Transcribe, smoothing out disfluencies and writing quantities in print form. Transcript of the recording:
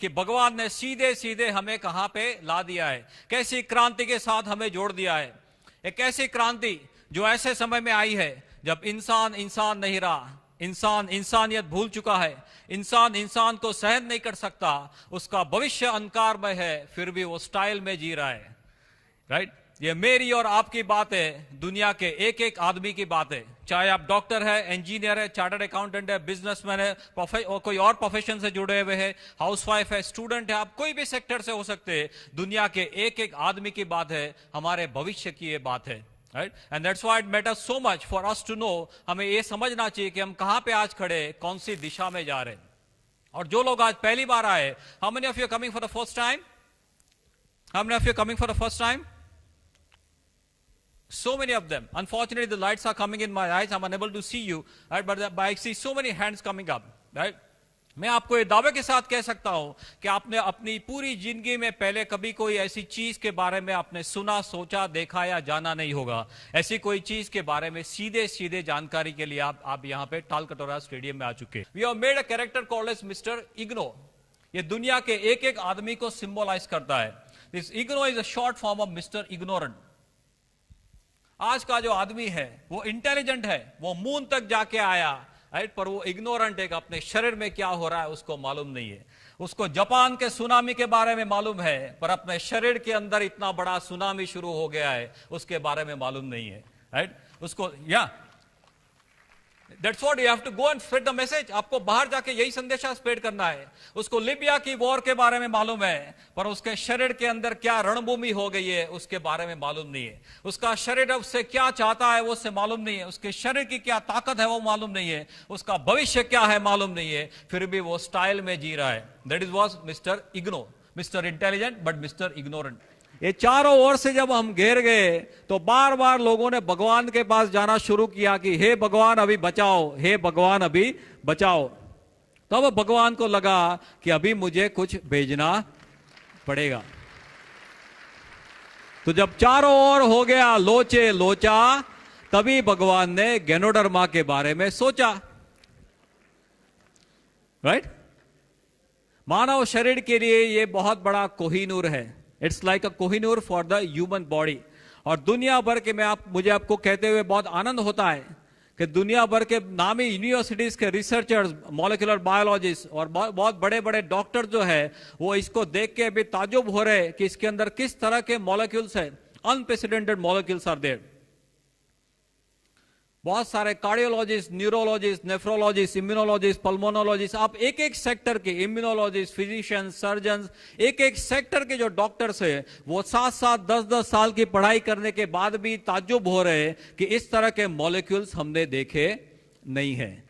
कि भगवान ने सीधे सीधे हमें कहां पे ला दिया है, कैसी क्रांति के साथ हमें जोड़ दिया है। एक ऐसी क्रांति जो ऐसे समय में आई है जब इंसान इंसान नहीं रहा, इंसान इंसानियत भूल चुका है, इंसान इंसान को सहन नहीं कर सकता, उसका भविष्य अंधकारमय है, फिर भी वो स्टाइल में जी रहा है। राइट? ये मेरी और आपकी बात है, दुनिया के एक एक आदमी की बात है। चाहे आप डॉक्टर है, इंजीनियर है, चार्टर्ड अकाउंटेंट है, बिजनेसमैन है, और कोई और प्रोफेशन से जुड़े हुए हैं, हाउसवाइफ है, स्टूडेंट है, आप कोई भी सेक्टर से हो सकते हैं। दुनिया के एक एक आदमी की बात है, हमारे भविष्य की ये बात है। Right? And that's why it matters so much for us to know. हमें ये समझना चाहिए कि हम कहां पे आज खड़े, कौन सी दिशा में जा रहे हैं। और जो लोग आज पहली बार आए, how many of you coming for the first time? How many of you coming for the first time? So many of them. Unfortunately, the lights are coming in my eyes. I'm unable to see you. Right? But I see so many hands coming up. Right? मैं आपको ये दावे के साथ कह सकता हूं कि आपने अपनी पूरी जिंदगी में पहले कभी कोई ऐसी चीज के बारे में आपने सुना, सोचा, देखा या जाना नहीं होगा। ऐसी कोई चीज के बारे में सीधे सीधे जानकारी के लिए आप यहाँ पे तालकटोरा स्टेडियम में आ चुके। We have made a character called as mister Igno. ये दुनिया के एक एक आदमी को सिंबलाइज करता है। This IGNOU is a short form of mister ignorant. आज का जो आदमी है वो इंटेलिजेंट है, वो मून तक जाके आया, राइट? पर वो इग्नोरेंट है, अपने शरीर में क्या हो रहा है उसको मालूम नहीं है। उसको जापान के सुनामी के बारे में मालूम है, पर अपने शरीर के अंदर इतना बड़ा सुनामी शुरू हो गया है उसके बारे में मालूम नहीं है। राइट? उसको That's what you have to go and spread the message. आपको बाहर जाके यही संदेशा स्प्रेड करना है। उसको लिबिया की वॉर के बारे में मालूम है, पर उसके शरीर के अंदर क्या रणभूमि हो गई है उसके बारे में मालूम नहीं है। उसका शरीर उससे क्या चाहता है वो उससे मालूम नहीं है। उसके शरीर की क्या ताकत है वो मालूम नहीं है। उसका भविष्य क्या है मालूम नहीं है, फिर भी वो स्टाइल में जी रहा है। That is was mister IGNOU, mister intelligent but mister ignorant. ये चारों ओर से जब हम घेर गए तो बार बार लोगों ने भगवान के पास जाना शुरू किया कि हे भगवान अभी बचाओ, हे भगवान अभी बचाओ। तब तो भगवान को लगा कि अभी मुझे कुछ भेजना पड़ेगा। तो जब चारों ओर हो गया लोचे लोचा, तभी भगवान ने गैनोडर्मा के बारे में सोचा। राइट? मानव शरीर के लिए ये बहुत बड़ा कोहिनूर है। It's like a Kohinoor for the human body. और दुनिया भर के मुझे आपको कहते हुए बहुत आनंद होता है कि दुनिया भर के नामी यूनिवर्सिटीज के रिसर्चर्स, मॉलिक्यूलर बायोलॉजिस्ट और बहुत बड़े बड़े डॉक्टर जो है वो इसको देख के अभी ताजुब हो रहे कि इसके अंदर किस तरह के मॉलिक्यूल्स है। Unprecedented molecules are there. बहुत सारे cardiologist, neurologist, nephrologist, immunologist, pulmonologist, आप एक एक सेक्टर के इम्यूनोलॉजिस्ट, फिजिशियंस, सर्जन्स, एक एक सेक्टर के जो डॉक्टर्स है वो 7-7, 10-10 साल की पढ़ाई करने के बाद भी ताज्जुब हो रहे कि इस तरह के मॉलिक्यूल्स हमने देखे नहीं है।